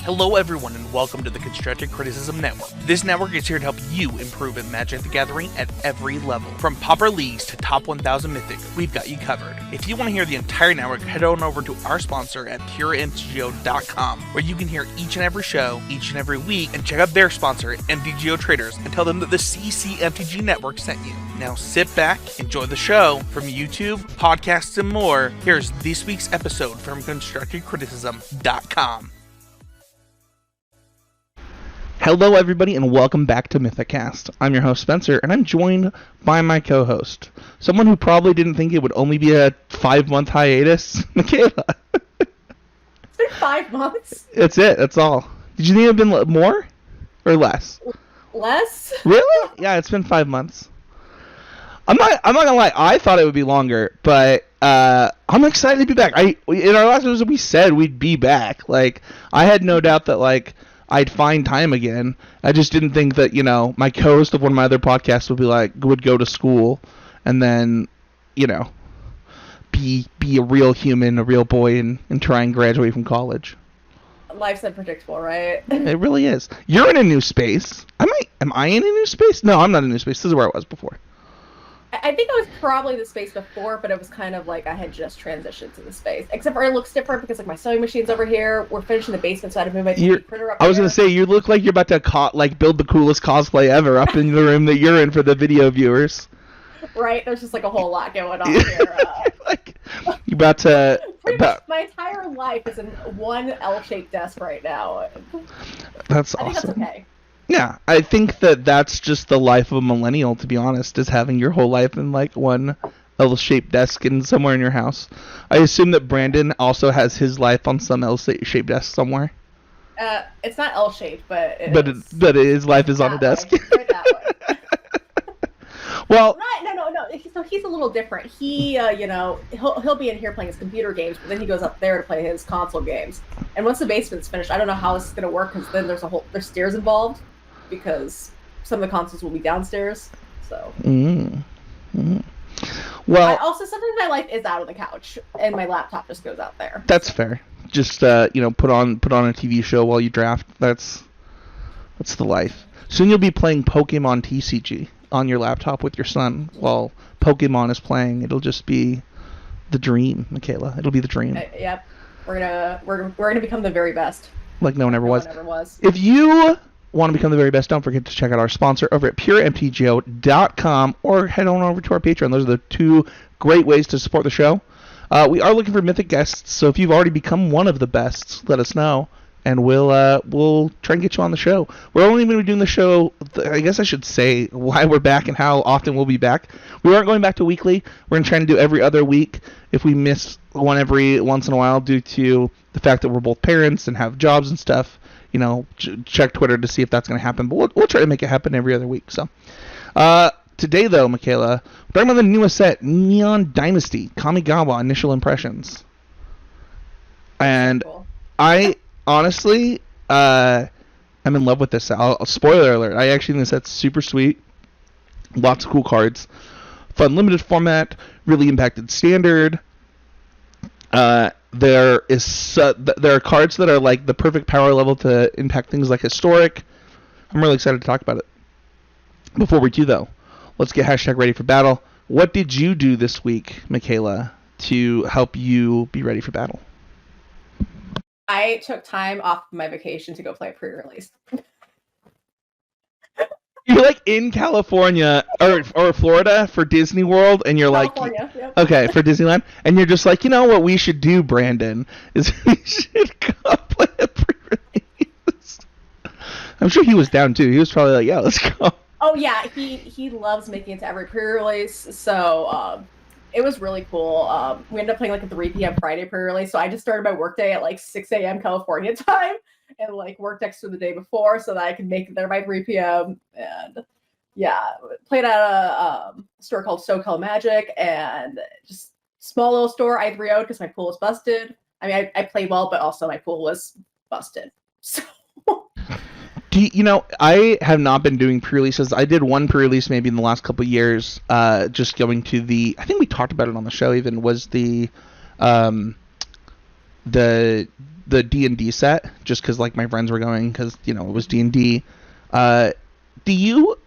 Hello everyone and welcome to the Constructive Criticism Network. This network is here to help you improve at Magic the Gathering at every level. From Pauper Leagues to Top 1000 Mythic, we've got you covered. If you want to hear the entire network, head on over to our sponsor at puremtgo.com, where you can hear each and every show, each and every week, and check out their sponsor, MTGO Traders, and tell them that the CCMTG Network sent you. Now sit back, enjoy the show. From YouTube, podcasts, and more, here's this week's episode from ConstructiveCriticism.com. Hello everybody and welcome back to Mythicast. I'm your host Spencer and I'm joined by my co-host, someone who probably didn't think it would only be a 5-month hiatus, Mikaela. It's been 5 months. That's it, that's all. Did you think it would have been more or less? Less? Really? Yeah, it's been 5 months. I'm not gonna lie, I thought it would be longer, but I'm excited to be back. In our last episode we said we'd be back. Like, I had no doubt that I'd find time again. I just didn't think that, my co-host of one of my other podcasts would go to school and then, be a real human, a real boy, and try and graduate from college. Life's unpredictable, right? It really is. You're in a new space. Am I in a new space? No, I'm not in a new space. This is where I was before. I think I was probably the space before, but it was kind of like I had just transitioned to the space. Except for it looks different because my sewing machine's over here. We're finishing the basement, so I had to move my 3D printer up I was here. going to say, you look like you're about to build the coolest cosplay ever up in the room that you're in for the video viewers. Right? There's just a whole lot going on here. You're about to... My entire life is in one L-shaped desk right now. That's awesome. I think that's okay. Yeah, I think that's just the life of a millennial, to be honest, is having your whole life in one L-shaped desk and somewhere in your house. I assume that Brandon also has his life on some L-shaped desk somewhere. It's not L-shaped, but but his life is on a desk. Right that way. Well, no. So he's a little different. He, he'll be in here playing his computer games, but then he goes up there to play his console games. And once the basement's finished, I don't know how this is gonna work because then there's stairs involved, because some of the consoles will be downstairs. So. Well. Also, sometimes my life is out on the couch, and my laptop just goes out there. That's fair. Just put on a TV show while you draft. That's the life. Soon you'll be playing Pokemon TCG on your laptop with your son while Pokemon is playing. It'll just be the dream, Mikaela. It'll be the dream. Yep. We're gonna become the very best. Like no one ever was. No one ever was. If you want to become the very best, don't forget to check out our sponsor over at puremtgo.com or head on over to our Patreon. Those are the two great ways to support the show. We are looking for Mythic guests, so if you've already become one of the bests, let us know, and we'll try and get you on the show. We're only going to be doing the show, I guess I should say why we're back and how often we'll be back. We aren't going back to weekly. We're going to try and do every other week. If we miss one every once in a while due to the fact that we're both parents and have jobs and stuff, check Twitter to see if that's going to happen. But we'll try to make it happen every other week. So today, though, Mikaela, we're talking about the newest set, Neon Dynasty, Kamigawa Initial Impressions. And cool. I honestly, I'm in love with this set. Spoiler alert, I actually think this set's super sweet. Lots of cool cards. Fun limited format, really impacted standard. There are cards that are like the perfect power level to impact things like historic. I'm really excited to talk about it. Before we do, though, let's get hashtag ready for battle. What did you do this week, Mikaela, to help you be ready for battle? I took time off my vacation to go play a pre-release. You're in California or Florida for Disney World, and you're California, yep. Okay, for Disneyland, and you're just what we should do, Brandon, is we should go play a pre-release. I'm sure he was down too. He was probably yeah, let's go. Oh yeah, he loves making it to every pre-release, so it was really cool. We ended up playing a 3 p.m. Friday pre-release, so I just started my workday at 6 a.m. California time and worked extra the day before so that I could make it there by 3 p.m. And yeah, played at a store called SoCal Magic, and just small little store I 3-0'd because my pool was busted. I mean, I played well, but also my pool was busted. So. I have not been doing pre-releases. I did one pre-release maybe in the last couple of years, just going to I think we talked about it on the show even, was the the D&D set just because like my friends were going because it was D&D. Do you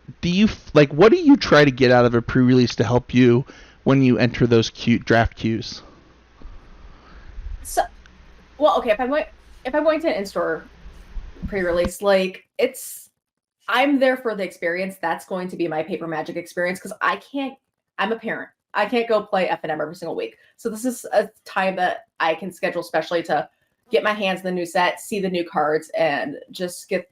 like what do you try to get out of a pre-release to help you when you enter those draft queues? So, well, okay, if I'm going to an in-store pre-release, like I'm there for the experience. That's going to be my paper magic experience because I'm a parent. I can't go play F&M every single week. So this is a time that I can schedule specially to get my hands on the new set, see the new cards, and just get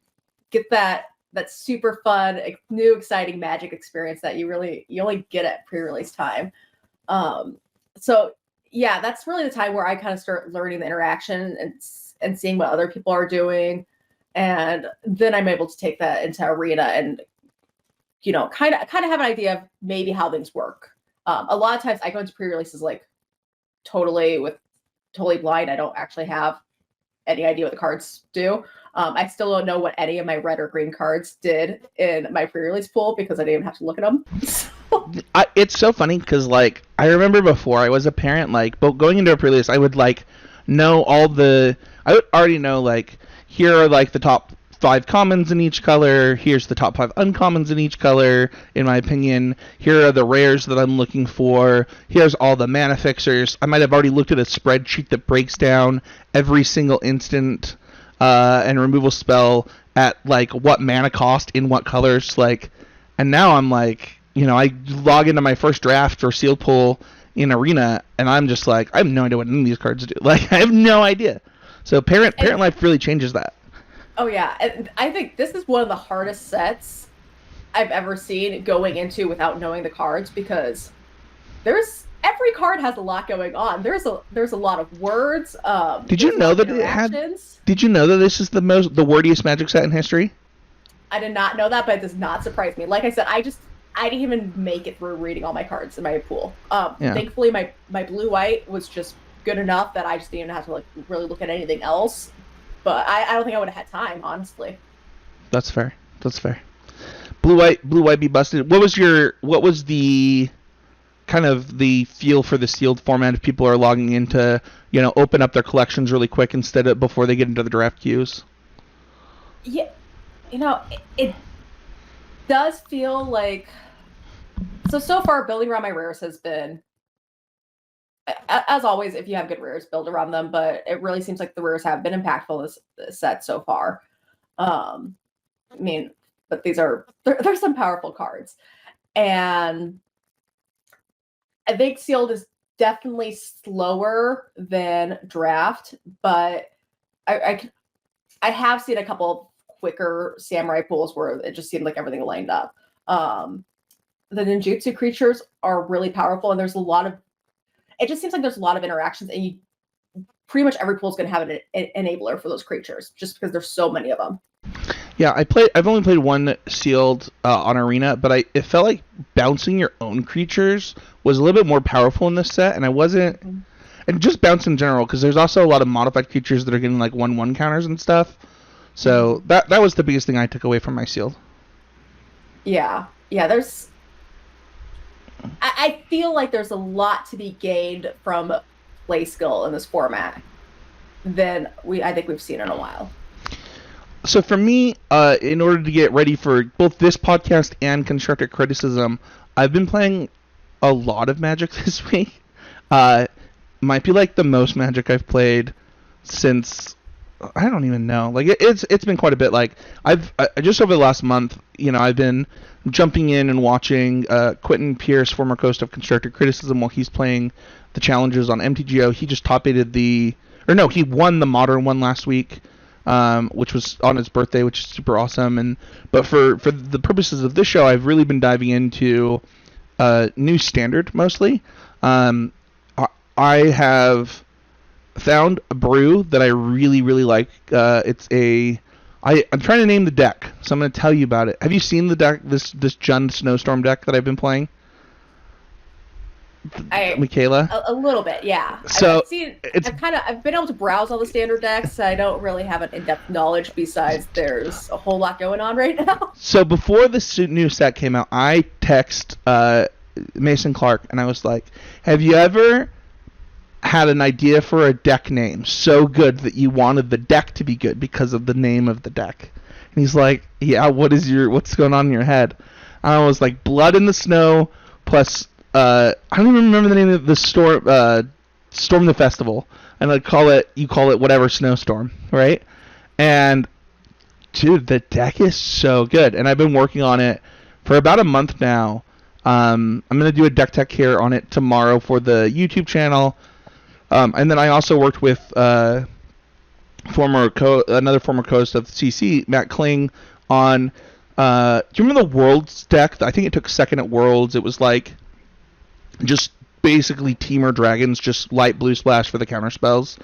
that super fun, new, exciting Magic experience that you only get at pre-release time. So yeah, that's really the time where I kind of start learning the interaction and seeing what other people are doing, and then I'm able to take that into arena and kind of have an idea of maybe how things work. A lot of times I go into pre-releases like totally blind. I don't actually have any idea what the cards do. I still don't know what any of my red or green cards did in my pre-release pool because I didn't even have to look at them. It's so funny because like I remember before I was a parent, like but going into a pre-release, I would like know I would already know like here are like the top 5 commons in each color. Here's the top 5 uncommons in each color. In my opinion, here are the rares that I'm looking for. Here's all the mana fixers. I might have already looked at a spreadsheet that breaks down every single instant and removal spell at like what mana cost in what colors. Like, and now I'm like, I log into my first draft or sealed pool in Arena, and I'm just like, I have no idea what any of these cards do. Like, I have no idea. So parent life really changes that. Oh yeah, and I think this is one of the hardest sets I've ever seen going into without knowing the cards because every card has a lot going on. There's a lot of words. Did you know that it had? Did you know that this is the wordiest Magic set in history? I did not know that, but it does not surprise me. Like I said, I didn't even make it through reading all my cards in my pool. Thankfully, my blue-white was just good enough that I just didn't have to like really look at anything else. But I don't think I would have had time, honestly. That's fair. Blue white be busted. What was the kind of the feel for the sealed format if people are logging in to open up their collections really quick before they get into the draft queues? Yeah, it does feel like so far building around my rares has been, as always, if you have good rares, build around them. But it really seems like the rares have been impactful this set so far. I mean, but there's some powerful cards, and I think sealed is definitely slower than draft. But I have seen a couple quicker samurai pools where it just seemed like everything lined up. The ninjutsu creatures are really powerful, and it just seems like there's a lot of interactions, and pretty much every pool is going to have an enabler for those creatures, just because there's so many of them. Yeah, I've only played one sealed on Arena, but it felt like bouncing your own creatures was a little bit more powerful in this set, and I wasn't, and just bounce in general, because there's also a lot of modified creatures that are getting like 1/1 counters and stuff. So that was the biggest thing I took away from my sealed. Yeah, there's. I feel like there's a lot to be gained from play skill in this format than I think we've seen in a while. So for me, in order to get ready for both this podcast and constructive criticism, I've been playing a lot of Magic this week. Might be like the most Magic I've played since I don't even know. Like it's been quite a bit. Like I just over the last month, I've been jumping in and watching Quentin Pierce, former host of Constructive Criticism, while he's playing the challenges on MTGO. He just he won the Modern one last week, which was on his birthday, which is super awesome. But for the purposes of this show, I've really been diving into new Standard mostly. I have found a brew that I really, really like. I'm trying to name the deck, so I'm going to tell you about it. Have you seen the deck, this Jund Snowstorm deck that I've been playing? Mikaela? A little bit, yeah. So I've been able to browse all the Standard decks. I don't really have an in-depth knowledge besides there's a whole lot going on right now. So before this new set came out, I text Mason Clark, and I was like, have you ever had an idea for a deck name so good that you wanted the deck to be good because of the name of the deck. And he's like, yeah, what's going on in your head? And I was like, Blood in the Snow plus, I don't even remember the name of the Storm the Festival. And you call it whatever Snowstorm, right? And dude, the deck is so good. And I've been working on it for about a month now. I'm going to do a deck tech here on it tomorrow for the YouTube channel. And then I also worked with another former co-host of CC, Matt Kling, on. Do you remember the Worlds deck? I think it took second at Worlds. It was like just basically Teamer Dragons, just light blue splash for the counter spells.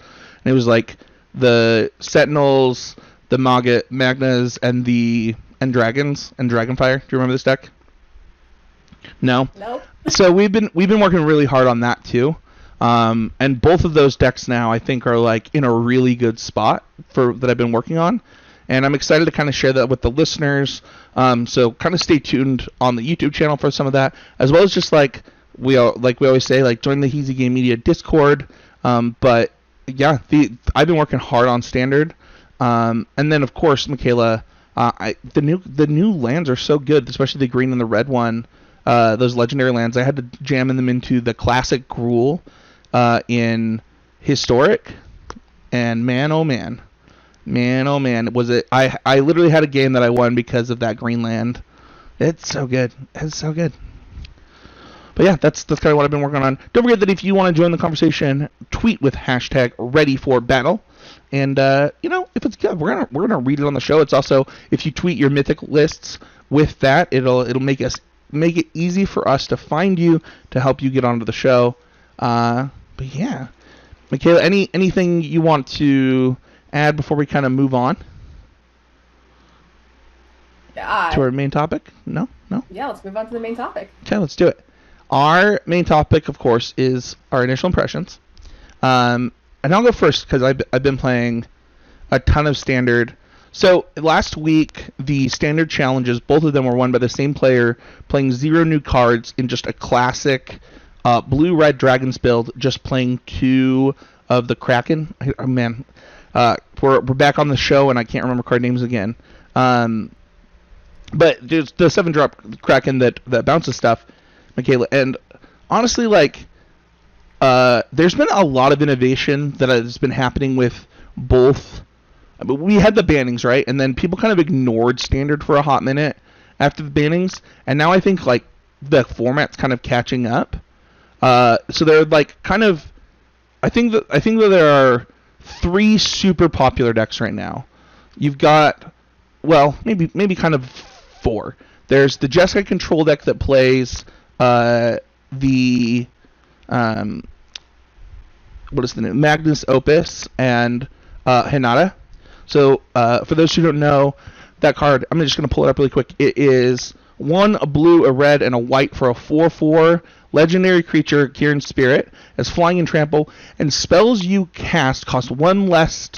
And it was like the Sentinels, the Magnas, and Dragons and Dragonfire. Do you remember this deck? No. Nope. So we've been working really hard on that too. And both of those decks now I think are like in a really good spot that I've been working on, and I'm excited to kind of share that with the listeners. So kind of stay tuned on the YouTube channel for some of that, as well as just like we always say, like join the Easy Game Media Discord. But yeah, I've been working hard on Standard, and then of course Mikaela, the new lands are so good, especially the green and the red one. Those legendary lands, I had to jam them into the classic Gruul in Historic, and man oh man, was it? I literally had a game that I won because of that green land. It's so good. But yeah, that's kind of what I've been working on. Don't forget that if you want to join the conversation, tweet with hashtag #ReadyForBattle. And if it's good, we're gonna read it on the show. It's also, if you tweet your Mythic lists with that, it'll make it easy for us to find you, to help you get onto the show. But yeah, Mikaela, anything you want to add before we kind of move on to our main topic? No. Yeah, let's move on to the main topic. Okay, let's do it. Our main topic, of course, is our initial impressions. And I'll go first because I've been playing a ton of Standard. So last week, the Standard challenges, both of them were won by the same player, playing 0 new cards in just a classic blue-red Dragons build, just playing 2 of the Kraken. Oh, man, we're back on the show, and I can't remember card names again. But there's the 7-drop Kraken that bounces stuff, Mikaela. And honestly, like, there's been a lot of innovation that has been happening with both. But we had the bannings, right? And then people kind of ignored Standard for a hot minute after the bannings. And now I think, like, the format's kind of catching up. So they're, like, kind of... I think that there are 3 super popular decks right now. You've got... Well, maybe kind of 4. There's the Jeskai control deck that plays what is the name? Magnus Opus and Hinata. So, for those who don't know, that card, I'm just going to pull it up really quick. It is 1, a blue, a red, and a white for a 4/4 legendary creature, Kieran Spirit, as flying and trample, and spells you cast cost 1 less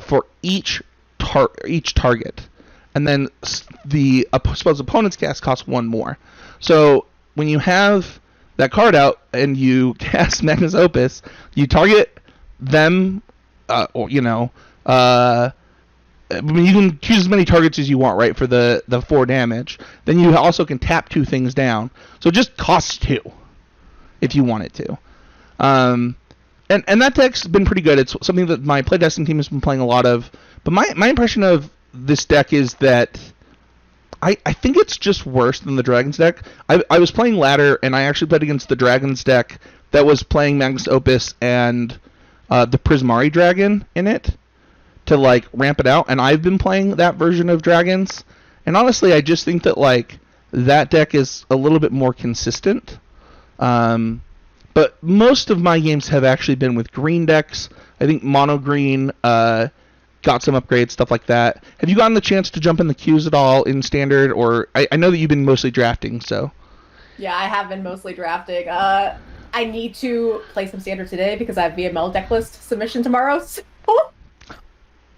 for each target. And then the spells opponents cast cost 1 more. So, when you have that card out and you cast Magnus Opus, you target them, you can choose as many targets as you want, right, for the 4 damage. Then you also can tap 2 things down. So it just costs 2 if you want it to. And that deck's been pretty good. It's something that my playtesting team has been playing a lot of. But my impression of this deck is that I think it's just worse than the Dragons deck. I was playing Ladder, and I actually played against the Dragons deck that was playing Magnus Opus and the Prismari Dragon in it to, like, ramp it out. And I've been playing that version of Dragons. And honestly, I just think that, like, that deck is a little bit more consistent. But most of my games have actually been with green decks. I think Mono Green got some upgrades, stuff like that. Have you gotten the chance to jump in the queues at all in Standard? Or I know that you've been mostly drafting, so... Yeah, I have been mostly drafting. I need to play some Standard today because I have VML decklist submission tomorrow. So.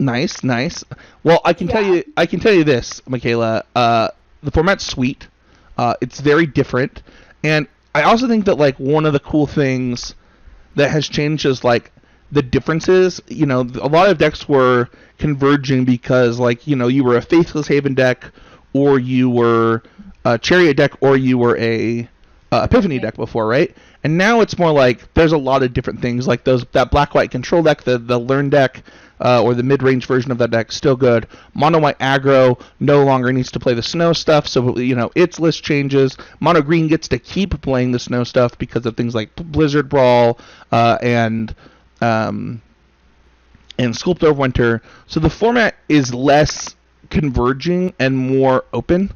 Nice. Well, I can tell you this, Mikaela. The format's sweet. It's very different, and I also think that, like, one of the cool things that has changed is like the differences. You know, a lot of decks were converging because, like, you know, you were a Faithless Haven deck, or you were a Chariot deck, or you were a Epiphany deck before, right? And now it's more like there's a lot of different things, like that black-white control deck, the Learn deck, or the mid-range version of that deck, still good. Mono-white aggro no longer needs to play the snow stuff, so, you know, its list changes. Mono-green gets to keep playing the snow stuff because of things like Blizzard Brawl and Sculpt Overwinter. So the format is less converging and more open.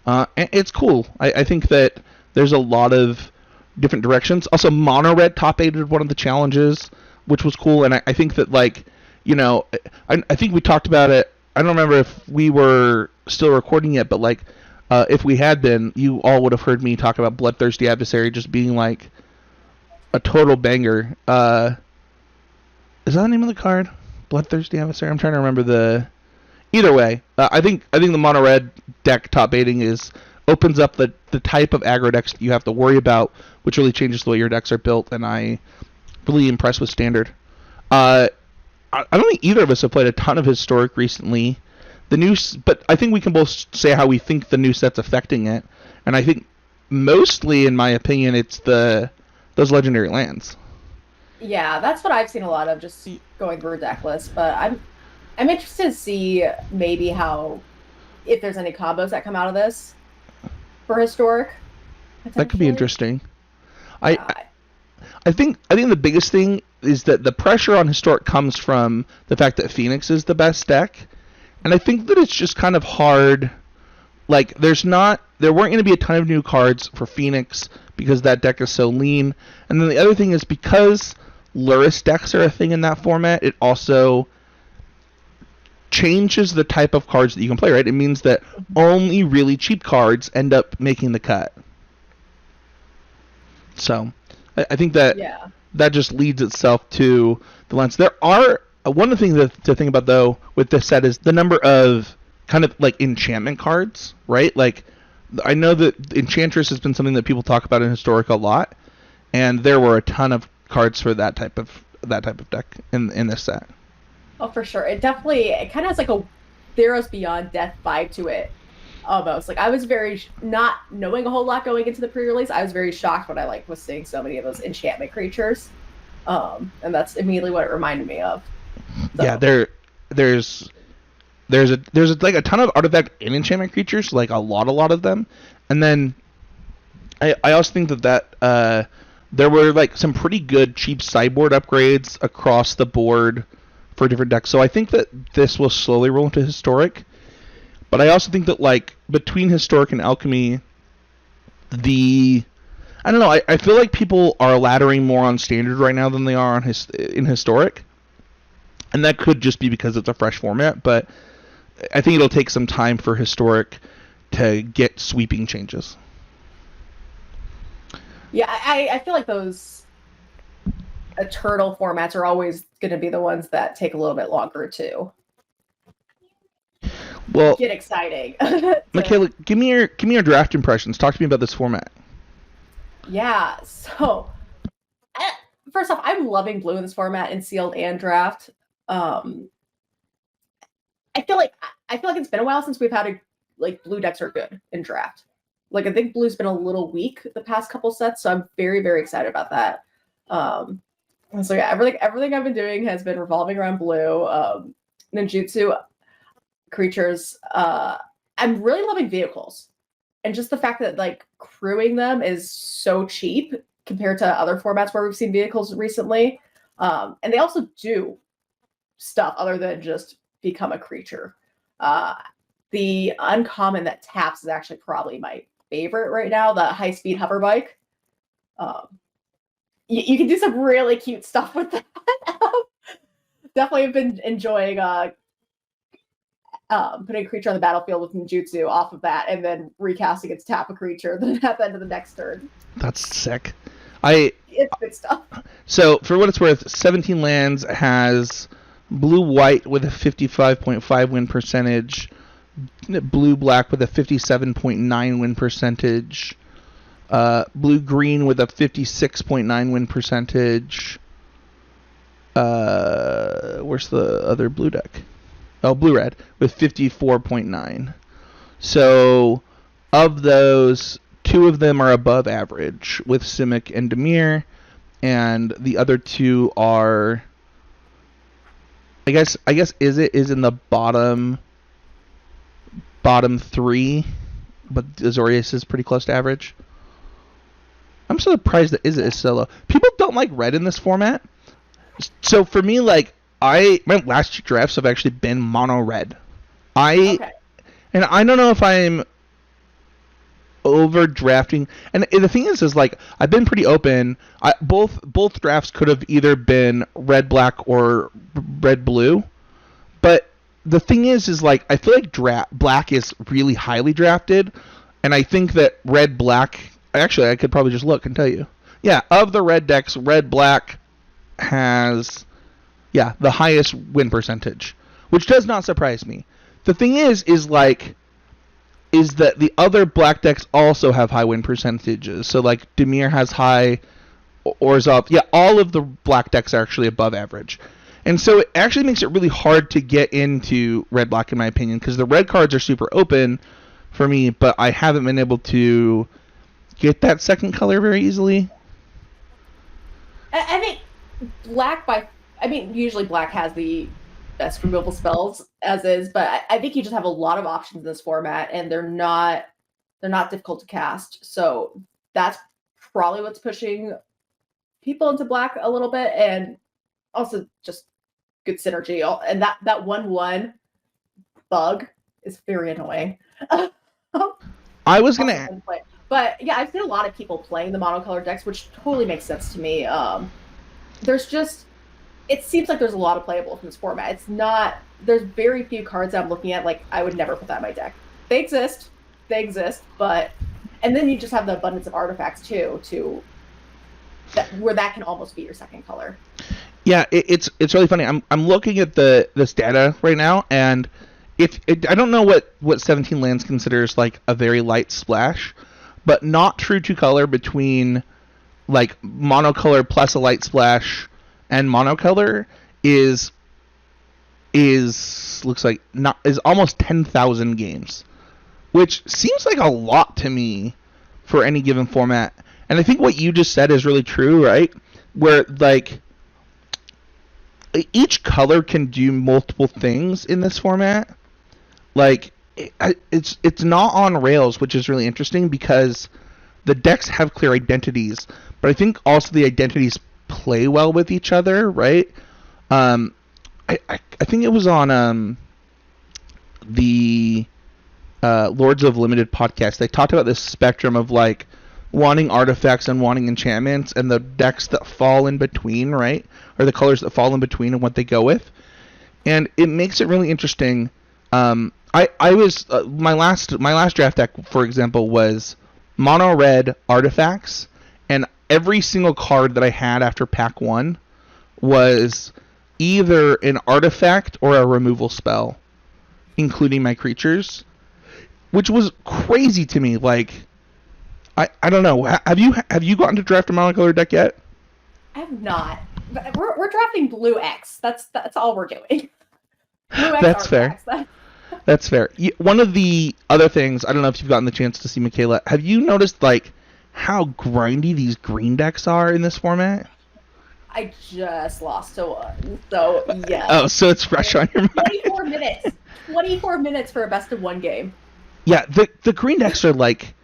And it's cool. I think that there's a lot of different directions. Also, Mono Red top 8'd one of the challenges, which was cool. And I think that, like, you know, I think we talked about it. I don't remember if we were still recording yet, but, like, if we had been, you all would have heard me talk about Bloodthirsty Adversary just being, like, a total banger. Is that the name of the card? Bloodthirsty Adversary? I'm trying to remember the... Either way, I think the mono red deck top 8ing opens up the type of aggro decks that you have to worry about, which really changes the way your decks are built, and I'm really impressed with Standard. I don't think either of us have played a ton of Historic recently. But I think we can both say how we think the new set's affecting it, and I think mostly, in my opinion, it's those legendary lands. Yeah, that's what I've seen a lot of, just going through deck lists, but I'm interested to see maybe if there's any combos that come out of this for Historic. That could be interesting. I think the biggest thing is that the pressure on Historic comes from the fact that Phoenix is the best deck, and I think that it's just kind of hard. Like, there weren't going to be a ton of new cards for Phoenix because that deck is so lean, and then the other thing is because Lurrus decks are a thing in that format, it also changes the type of cards that you can play, right? It means that only really cheap cards end up making the cut. So, I think that that just leads itself to the lens. There are one of the things to think about, though, with this set is the number of kind of like enchantment cards, right? Like, I know that Enchantress has been something that people talk about in Historic a lot, and there were a ton of cards for that type of deck in this set. Oh, for sure. It kind of has like a Theros Beyond Death vibe to it, almost. Like, I was not knowing a whole lot going into the pre-release. I was very shocked when I was seeing so many of those enchantment creatures, and that's immediately what it reminded me of. So. Yeah, there's like a ton of artifact and enchantment creatures, like a lot of them, and then I also think that there were like some pretty good cheap sideboard upgrades across the board for different decks. So I think that this will slowly roll into Historic. But I also think that, like, between Historic and Alchemy, I don't know, I feel like people are laddering more on Standard right now than they are in Historic. And that could just be because it's a fresh format, but I think it'll take some time for Historic to get sweeping changes. Yeah, I feel like those Eternal formats are always going to be the ones that take a little bit longer to get exciting. Mikaela, give me your draft impressions. Talk to me about this format. Yeah, so first off, I'm loving blue in this format in sealed and draft. I feel like it's been a while since we've had blue decks are good in draft. Like, I think blue's been a little weak the past couple sets, so I'm very, very excited about that. So yeah, everything I've been doing has been revolving around blue. Ninjutsu creatures. I'm really loving vehicles, and just the fact that crewing them is so cheap compared to other formats where we've seen vehicles recently. And they also do stuff other than just become a creature. The uncommon that taps is actually probably my favorite right now, the high-speed hover bike. You can do some really cute stuff with that. Definitely have been enjoying putting a creature on the battlefield with ninjutsu off of that, and then recasting its tap a creature then at the end of the next turn. That's sick. It's good stuff. So, for what it's worth, 17 lands has blue-white with a 55.5 win percentage, blue-black with a 57.9 win percentage, blue-green with a 56.9 win percentage, Where's the other blue deck? Oh, blue-red with 54.9. So, of those, 2 of them are above average with Simic and Dimir, and the other 2 are, I guess is in the bottom 3, but Azorius is pretty close to average. I'm so surprised that is so low. People don't like red in this format. So for me, like, my last 2 drafts have actually been mono red. Okay. And I don't know if I'm over drafting. And the thing is like I've been pretty open. Both drafts could have either been red black or red blue. But the thing is like I feel like black is really highly drafted, and I think that red black. Actually, I could probably just look and tell you. Yeah, of the red decks, red black has the highest win percentage, which does not surprise me. The thing is that the other black decks also have high win percentages. So like Dimir has high, Orzhov. Yeah, all of the black decks are actually above average. And so it actually makes it really hard to get into red black in my opinion, because the red cards are super open for me, but I haven't been able to get that second color very easily. I think usually black has the best removal spells as is, but I think you just have a lot of options in this format, and they're not difficult to cast. So that's probably what's pushing people into black a little bit, and also just good synergy. And that 1/1 bug is very annoying. I was gonna, but yeah, I've seen a lot of people playing the monocolor decks, which totally makes sense to me. It seems like there's a lot of playables in this format. It's not, there's very few cards I'm looking at, like, I would never put that in my deck. They exist, but, and then you just have the abundance of artifacts too, where that can almost be your second color. Yeah, it's really funny. I'm looking at this data right now, and I don't know what 17 lands considers like a very light splash, but not true to color between like monocolor plus a light splash and monocolor is looks like not is almost 10,000 games, which seems like a lot to me for any given format. And I think what you just said is really true, right? Where like each color can do multiple things in this format. Like it's not on rails, which is really interesting because the decks have clear identities, but I think also the identities play well with each other, right? I think it was on the Lords of Limited podcast. They talked about this spectrum of like wanting artifacts and wanting enchantments, and the decks that fall in between, right? Or the colors that fall in between and what they go with. And it makes it really interesting. I was my last draft deck, for example, was mono red artifacts, and every single card that I had after pack 1 was either an artifact or a removal spell, including my creatures, which was crazy to me. Like, I don't know. Have you gotten to draft a monocolor deck yet? I have not. We're drafting blue X. That's all we're doing. Blue X That's fair. That's fair. One of the other things, I don't know if you've gotten the chance to see Mikaela, have you noticed like how grindy these green decks are in this format? I just lost to one, so yeah. Oh, so it's fresh on your mind. 24 minutes. 24 minutes for a best of 1 game. Yeah, the green decks are like,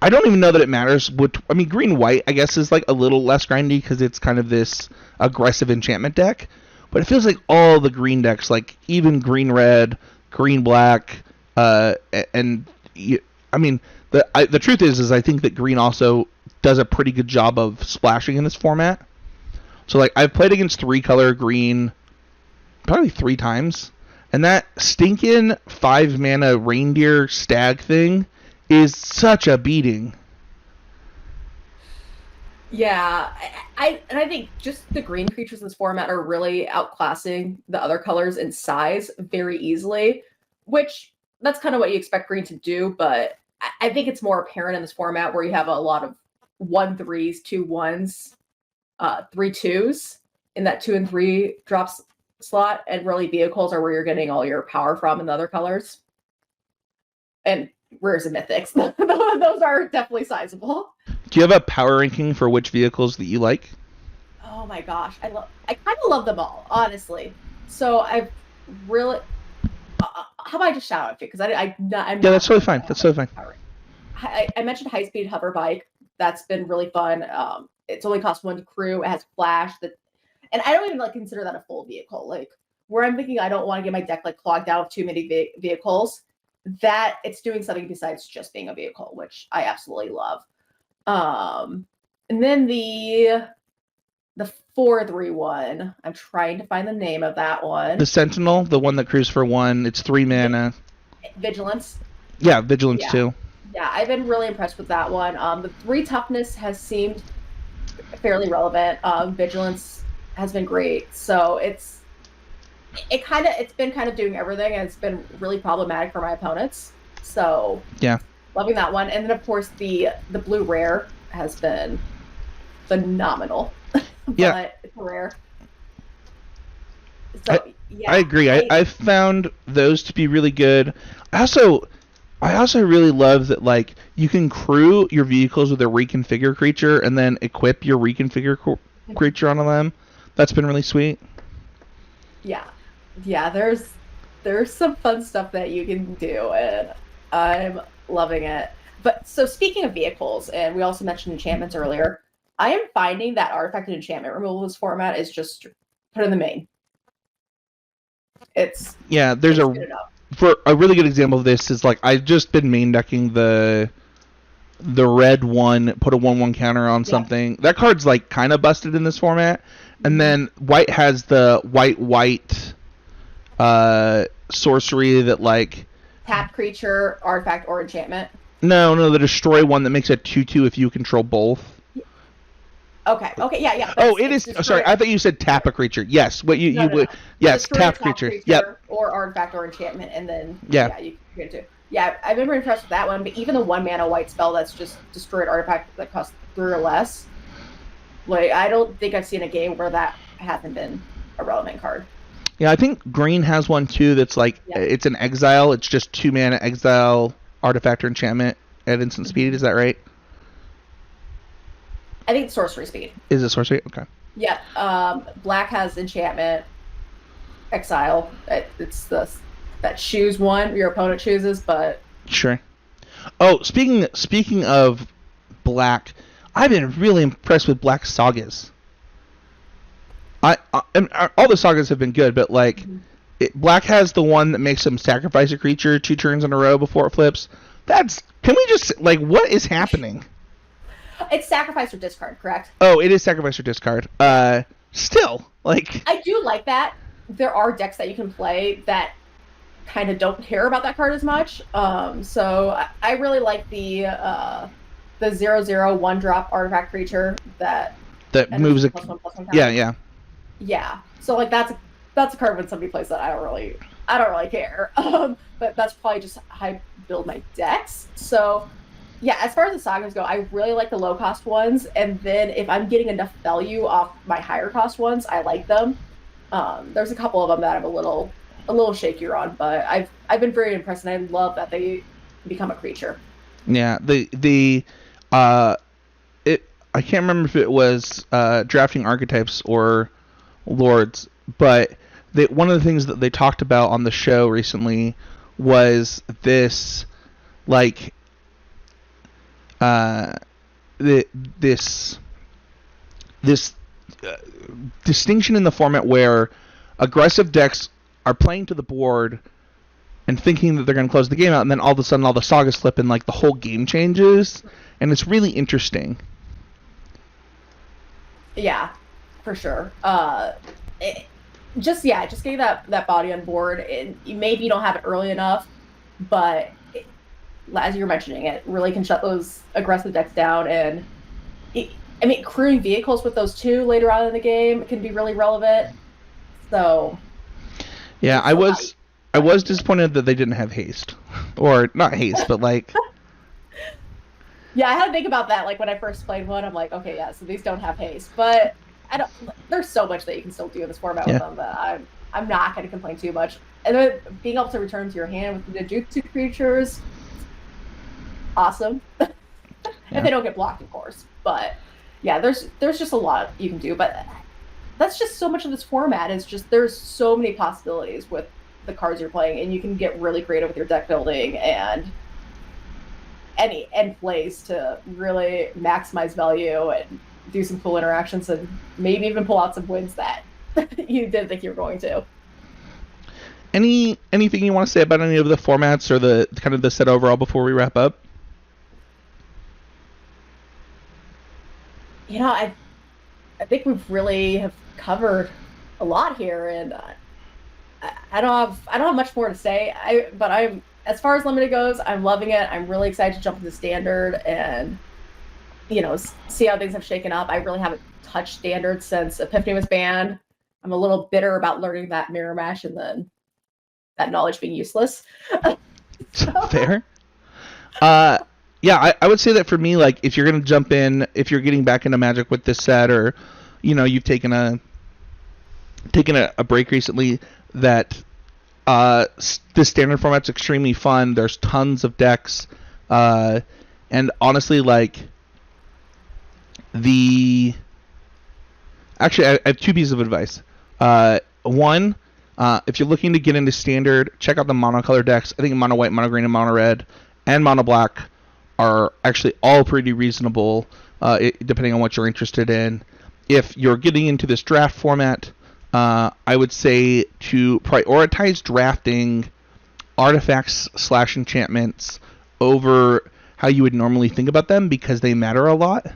I don't even know that it matters. I mean, green-white, I guess, is like a little less grindy because it's kind of this aggressive enchantment deck. But it feels like all the green decks, like even green-red, green-black, and I mean, the truth is I think that green also does a pretty good job of splashing in this format. So like I've played against 3-color green probably 3 times, and that stinking 5-mana reindeer stag thing is such a beating. Yeah, I think just the green creatures in this format are really outclassing the other colors in size very easily, which that's kind of what you expect green to do, but I think it's more apparent in this format where you have a lot of 1/3s, 2/1s, 3/2s. in that 2 and 3 drops slot, and really vehicles are where you're getting all your power from in the other colors. And rares and mythics. Those are definitely sizable. Do you have a power ranking for which vehicles that you like? Oh my gosh, I kind of love them all, honestly. So I've really. How about I just shout out a few? Because I'm yeah, that's totally fine. That's totally fine. I mentioned high speed hover bike. That's been really fun. It's only cost 1 to crew. It has flash. And I don't even like consider that a full vehicle. Like where I'm thinking I don't want to get my deck like clogged out with too many vehicles. That it's doing something besides just being a vehicle, which I absolutely love. And then the 4-3 one. I'm trying to find the name of that one. The Sentinel, the one that crews for 1. It's 3 mana. Vigilance. Yeah, Vigilance too. Yeah, I've been really impressed with that one. The 3 toughness has seemed fairly relevant. Vigilance has been great. So it's been kind of doing everything, and it's been really problematic for my opponents. So yeah, loving that one. And then of course the blue rare has been phenomenal. Yeah, it's rare. So I agree. I found those to be really good. I also really love that like you can crew your vehicles with a reconfigure creature and then equip your reconfigure creature onto them. That's been really sweet. Yeah. There's some fun stuff that you can do, and I'm loving it. But so speaking of vehicles, and we also mentioned enchantments earlier, I am finding that artifact and enchantment removal in this format is just put in the main. There's for a really good example of this is like I've just been main decking the red one, put a 1/1 counter on something. That card's like kind of busted in this format. And then white has the white sorcery that like tap creature, artifact, or enchantment. No, the destroy one that makes it 2/2 if you control both. Okay, yeah. Oh, it is. Sorry, I thought you said tap a creature. Yes, what you would. Yes, tap creature. Yep. Or artifact or enchantment, and then you can get it. Yeah, I've been really impressed with that one. But even the 1 mana white spell that's just destroyed artifact that costs 3 or less. Like I don't think I've seen a game where that hasn't been a relevant card. Yeah, I think green has one too. That's like it's an exile. It's just 2 mana exile artifact or enchantment at instant speed. Is that right? I think it's sorcery speed. Is it sorcery? Okay. Yeah. Black has enchantment, exile. It's that choose one your opponent chooses, but sure. Oh, speaking of black, I've been really impressed with black sagas. And all the sagas have been good, but like black has the one that makes them sacrifice a creature 2 turns in a row before it flips. Can we just like what is happening? It's sacrifice or discard, correct? Oh, it is sacrifice or discard. Still, like I do like that. There are decks that you can play that kind of don't care about that card as much. So I really like the 0/0 1-drop artifact creature that moves a +1/+1 yeah. So like that's a card when somebody plays that I don't really care. But that's probably just how I build my decks. So yeah, as far as the sagas go, I really like the low cost ones, and then if I'm getting enough value off my higher cost ones, I like them. There's a couple of them that I'm a little shakier on, but I've been very impressed, and I love that they become a creature. Yeah, I can't remember if it was drafting archetypes or lords, but one of the things that they talked about on the show recently was this like this distinction in the format where aggressive decks are playing to the board and thinking that they're going to close the game out, and then all of a sudden all the sagas flip and like the whole game changes, and it's really interesting. Yeah, for sure. Just getting that body on board, and maybe you don't have it early enough, but as you're mentioning, it really can shut those aggressive decks down. And crewing vehicles with those 2 later on in the game can be really relevant. So yeah, I was disappointed that they didn't have haste, or not haste, but like yeah, I had to think about that. Like when I first played one, I'm like, okay, yeah, so these don't have haste, but There's so much that you can still do in this format Yeah. with them that I'm not going to complain too much. And then being able to return to your hand with the Jutsu creatures, awesome. If Yeah. they don't get blocked, of course. But yeah, there's just a lot you can do. But that's just so much of this format is just there's so many possibilities with the cards you're playing, and you can get really creative with your deck building and any end plays to really maximize value and do some cool interactions and maybe even pull out some wins that you didn't think you were going to. Anything you want to say about any of the formats or the kind of the set overall before we wrap up? You know, I think we've really have covered a lot here, and I don't have much more to say. But I'm as far as limited goes, I'm loving it. I'm really excited to jump into standard and see how things have shaken up. I really haven't touched standard since Epiphany was banned. I'm a little bitter about learning that mirror match and then that knowledge being useless. Fair. Yeah, I would say that for me, like, if you're gonna jump in, if you're getting back into Magic with this set, or you've taken a break recently, that the standard format's extremely fun. There's tons of decks, and honestly, like, actually, I have two pieces of advice. One, if you're looking to get into standard, check out the monocolor decks. I think mono white, mono green, and mono red, and mono black are actually all pretty reasonable, depending on what you're interested in. If you're getting into this draft format, I would say to prioritize drafting artifacts / enchantments over how you would normally think about them, because they matter a lot.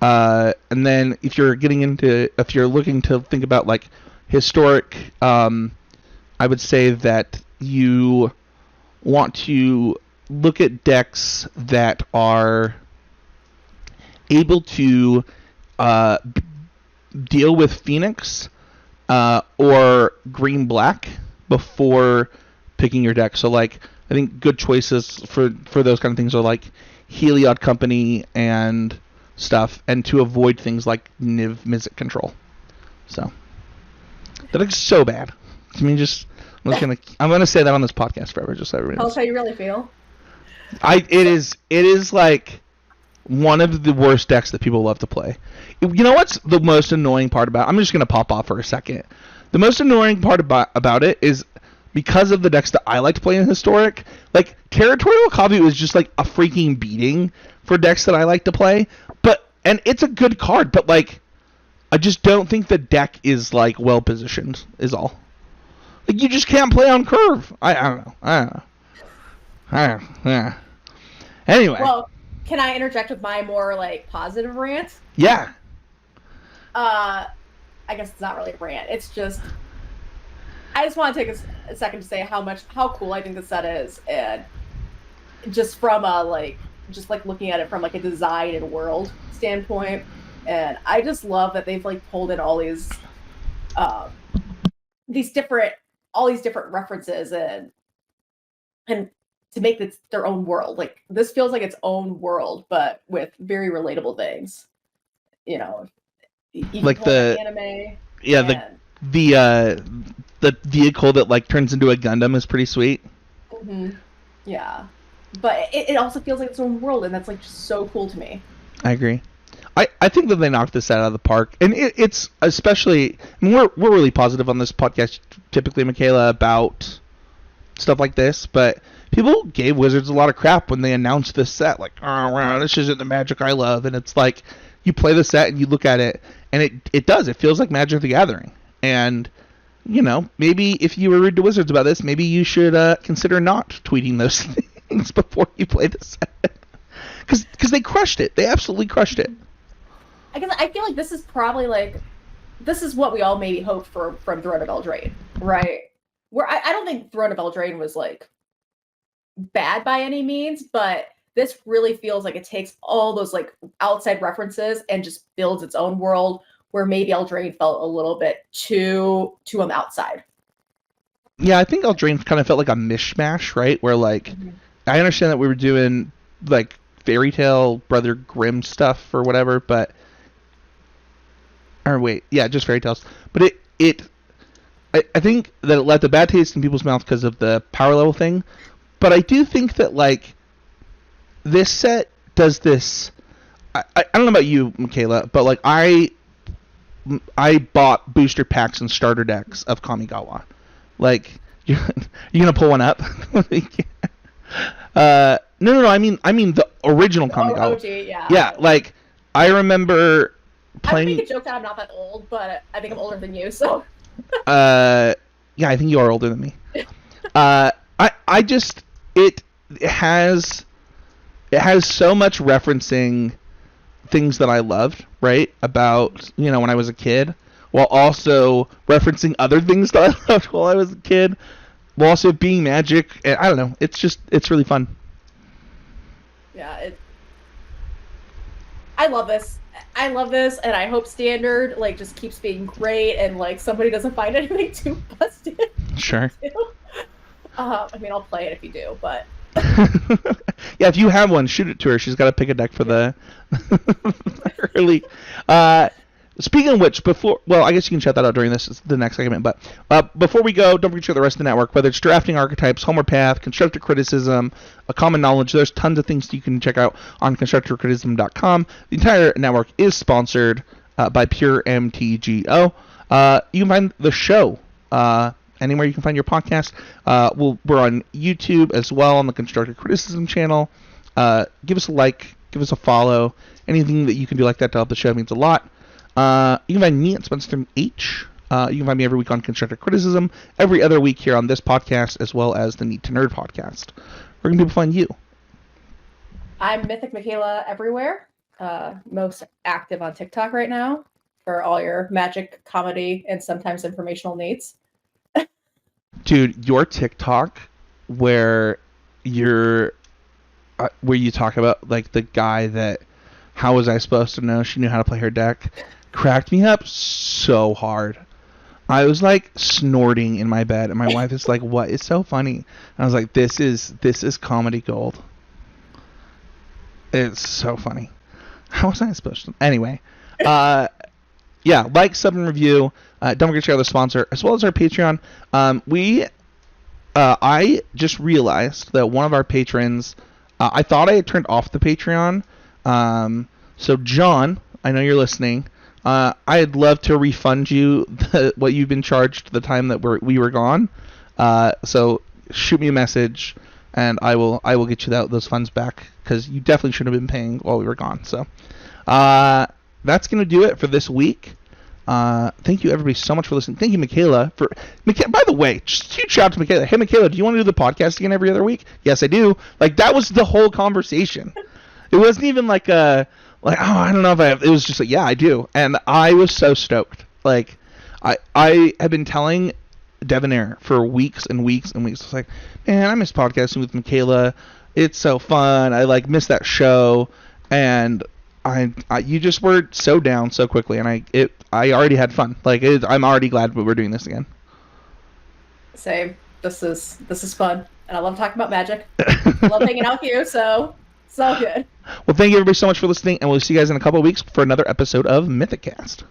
And then if you're looking to think about like historic, I would say that you want to look at decks that are able to deal with Phoenix or green black before picking your deck. So like, I think good choices for those kind of things are like Heliod Company and stuff, and to avoid things like Niv Mizzet Control. So that looks so bad. I mean, I'm gonna say that on this podcast forever, just so everybody knows. Tell us how you really feel. It is like one of the worst decks that people love to play. You know what's the most annoying part about? I'm just gonna pop off for a second. The most annoying part about it is because of the decks that I like to play in historic. Like, Territorial Copy is just like a freaking beating for decks that I like to play. And it's a good card, but like, I just don't think the deck is like well positioned. Is all. Like, you just can't play on curve. I don't know. Yeah. Anyway. Well, can I interject with my more like positive rant? Yeah. I guess it's not really a rant. It's just I just want to take a second to say how cool I think the set is, and just from looking at it from like a design and world standpoint. And I just love that they've like pulled in all these different references and to make this their own world. Like, this feels like its own world, but with very relatable things. You like the anime. Yeah, the vehicle that like turns into a Gundam is pretty sweet. Mm-hmm. Yeah, but it also feels like its own world, and that's like just so cool to me. I agree. I think that they knocked this out of the park, and it's especially. I mean, we're really positive on this podcast, typically, Mikaela, about stuff like this, but people gave Wizards a lot of crap when they announced this set. Like, oh, wow, this isn't the Magic I love, and it's like, you play the set and you look at it, and it feels like Magic the Gathering. And maybe if you were rude to Wizards about this, maybe you should consider not tweeting those things before you play the set, because they crushed it. They absolutely crushed it. I feel like this is probably like, this is what we all maybe hoped for from Throne of Eldraine, right? Where I don't think Throne of Eldraine was like bad by any means, but this really feels like it takes all those like outside references and just builds its own world, where maybe Eldraine felt a little bit too on the outside. Yeah, I think Eldraine kind of felt like a mishmash, right? Where like, I understand that we were doing like fairy tale Brother Grimm stuff or whatever, but Or wait, yeah, just fairy tales. But I think that it left a bad taste in people's mouth because of the power level thing. But I do think that like this set does this. I don't know about you, Mikaela, but like I bought booster packs and starter decks of Kamigawa. Like you gonna pull one up? No. I mean the original Kamigawa. OG, yeah. Yeah, like I remember playing. I would make a joke that I'm not that old, but I think I'm older than you, so. Yeah, I think you are older than me. I just it has so much referencing things that I loved, right? About, you know, when I was a kid, while also referencing other things that I loved while I was a kid, while also being magic. And I don't know. It's really fun. Yeah, I love this. I love this, and I hope Standard like just keeps being great, and like somebody doesn't find anything too busted. Sure. I mean, I'll play it if you do, but. Yeah, if you have one, shoot it to her. She's got to pick a deck for the early. Speaking of which, I guess you can check that out during the next segment. But before we go, don't forget to check the rest of the network. Whether it's drafting archetypes, homeward path, constructive criticism, a common knowledge. There's tons of things you can check out on constructivecriticism.com. The entire network is sponsored by Pure MTGO. You can find the show anywhere you can find your podcast. We're on YouTube as well on the Constructive Criticism channel. Give us a like, give us a follow. Anything that you can do like that to help the show means a lot. You can find me at Spencer H. You can find me every week on Constructive Criticism, every other week here on this podcast, as well as the Need to Nerd podcast. Where can people find you? I'm Mythic Mikaela everywhere. Most active on TikTok right now for all your magic, comedy, and sometimes informational needs. Dude, your TikTok where you talk about like the guy that how was I supposed to know she knew how to play her deck cracked me up so hard. I was like snorting in my bed, and my wife is like, "What is so funny?" And I was like, "This is comedy gold." It's so funny. How was I supposed to? Anyway, yeah, like, sub, and review. Don't forget to check out the sponsor as well as our Patreon. I just realized that one of our patrons, I thought I had turned off the Patreon. So John, I know you're listening. I'd love to refund you what you've been charged the time that we were gone. So shoot me a message, and I will get you those funds back, because you definitely should have been paying while we were gone. So that's gonna do it for this week. Thank you everybody so much for listening. Thank you, Mikaela. By the way, just huge shout out to Mikaela. Hey, Mikaela, do you want to do the podcast again every other week? Yes, I do. Like, that was the whole conversation. It wasn't even like oh, I don't know if I have. It was just like, yeah, I do. And I was so stoked. Like, I have been telling Devonair for weeks and weeks and weeks. I was like, man, I miss podcasting with Mikaela. It's so fun. I like miss that show. And you just were so down so quickly, and I already had fun. Like, I'm already glad we're doing this again. Same. This is fun, and I love talking about magic. I love hanging out with you, so it's all good. Well, thank you everybody so much for listening, and we'll see you guys in a couple of weeks for another episode of Mythicast.